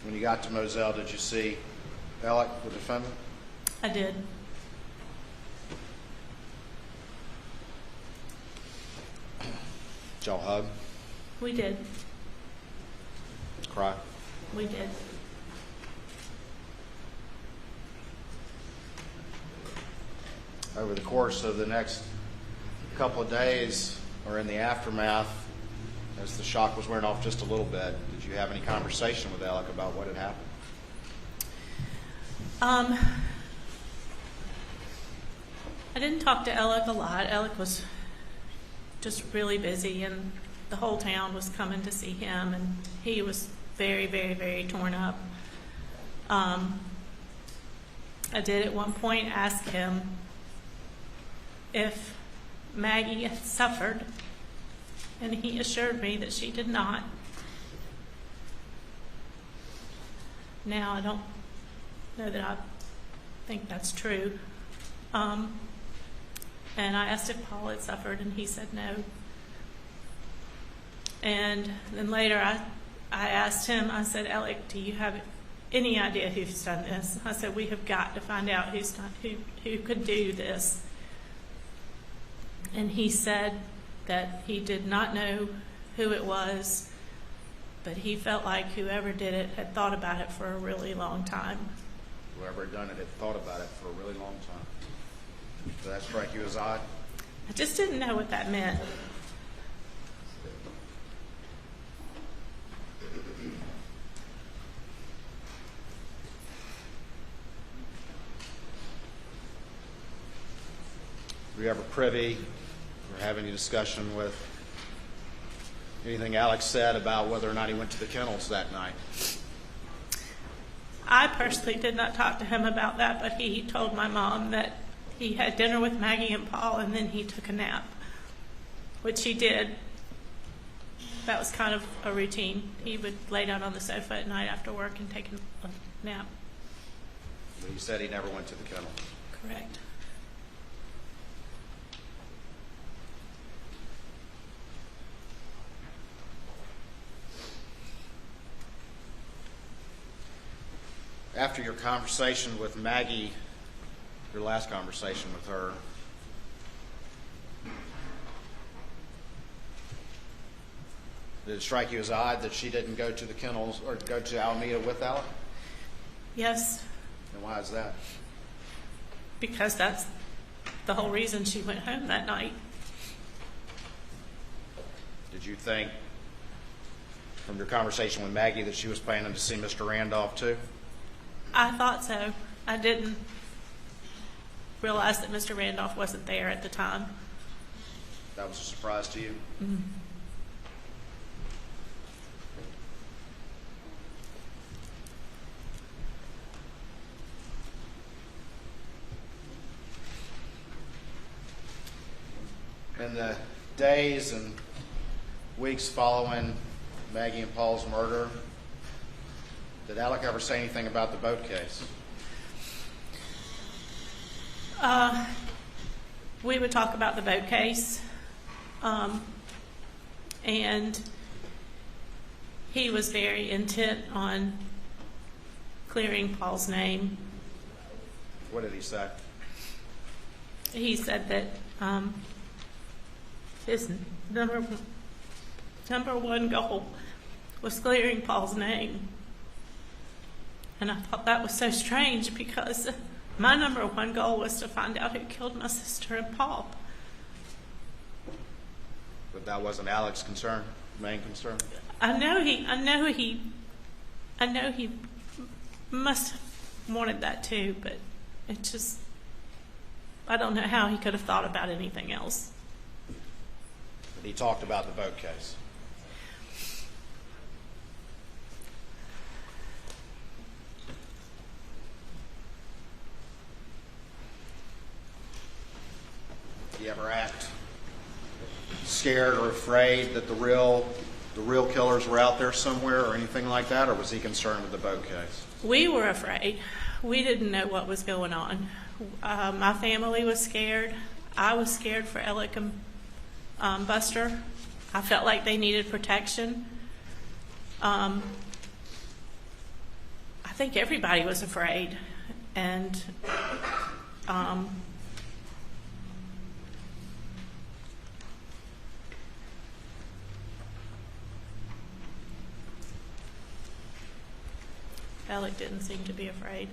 When you got to Moselle, did you see Alex, the defendant? I did. Did y'all hug? We did. Cry? We did. Over the course of the next couple of days, or in the aftermath, as the shock was wearing off just a little bit, did you have any conversation with Alec about what had happened? I didn't talk to Alec a lot. Alec was just really busy, and the whole town was coming to see him, and he was very, very, very torn up. I did at one point ask him if Maggie had suffered, and he assured me that she did not. Now, I don't know that I think that's true. And I asked if Paul had suffered, and he said no. And then later I asked him, I said, Alec, do you have any idea who's done this? I said, we have got to find out who could do this. And he said that he did not know who it was, but he felt like whoever did it had thought about it for a really long time. Whoever had done it had thought about it for a really long time. Did that strike you as odd? I just didn't know what that meant. Were you ever privy or have any discussion with anything Alex said about whether or not he went to the kennels that night? I personally did not talk to him about that, but he told my mom that he had dinner with Maggie and Paul, and then he took a nap, which he did. That was kind of a routine. He would lay down on the sofa at night after work and take a nap. But he said he never went to the kennel. Correct. After your conversation with Maggie, your last conversation with her, did it strike you as odd that she didn't go to the kennels or go to Alameda with Alec? Yes. And why is that? Because that's the whole reason she went home that night. Did you think from your conversation with Maggie that she was planning to see Mr. Randolph too? I thought so. I didn't realize that Mr. Randolph wasn't there at the time. That was a surprise to you? Mm-hmm. In the days and weeks following Maggie and Paul's murder, did Alec ever say anything about the boat case? We would talk about the boat case, and he was very intent on clearing Paul's name. What did he say? He said that his number one goal was clearing Paul's name. And I thought that was so strange because my number one goal was to find out who killed my sister and Paul. But that wasn't Alec's concern, main concern? I know he must have wanted that too, but it just, I don't know how he could have thought about anything else. But he talked about the boat case. Did you ever act scared or afraid that the real killers were out there somewhere or anything like that, or was he concerned with the boat case? We were afraid. We didn't know what was going on. My family was scared. I was scared for Alec and Buster. I felt like they needed protection. think everybody was afraid. And Alec didn't seem to be afraid.